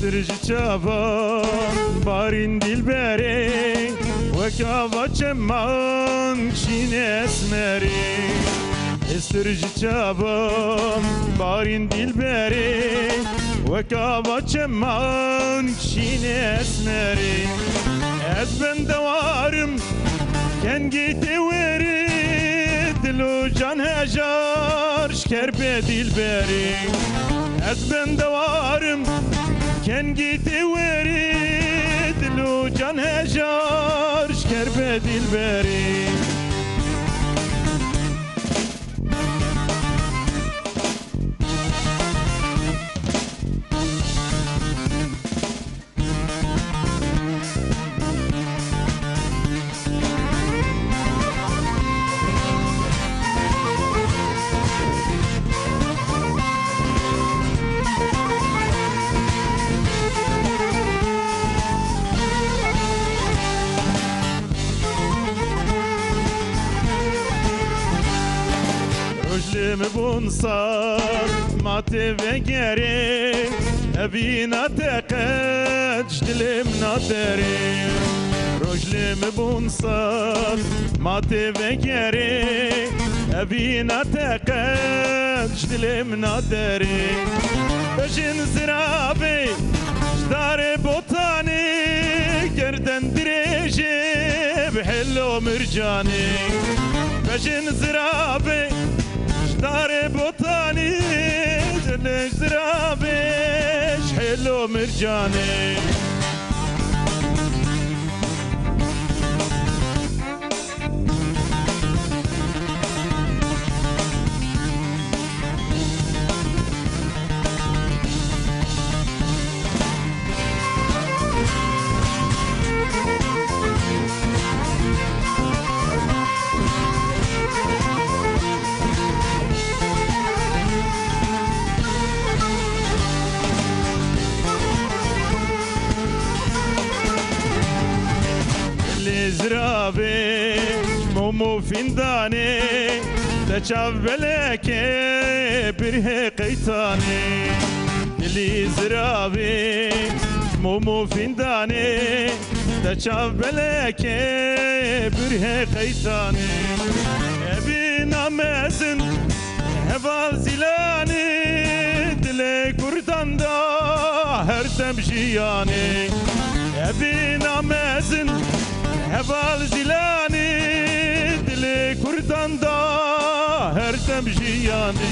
استرجي چاوان بارین دل بری وکاوا چمان چین اسمری استرجي چاوان بارین دل بری وکاوا چمان چین اسمری از بندوارم کنگی توری دلو جان هجار شکر به دل بری از بندوارم کنگی توری دلو جان هجار شکر به دل بری Rojlim bunsar mate ve geri Evina teqet jdilim naderi Rojlim bunsar mate ve geri Evina teqet jdilim naderi Bejin zirabi jdare botani Gerden direji bihillo mirjani Bejin zirabi دار بوتاني جل زرابش حلو مرجاني زرابي مومو فنداني تشاف بلاك بره قيتاني اللي زرابي مومو فنداني تشاف بلاك بره قيتاني ابينا مازن هبال زلاني دلي كردان دا هر تمشياني ابينا مازن Heval zilani dili kurdan da her temjiyani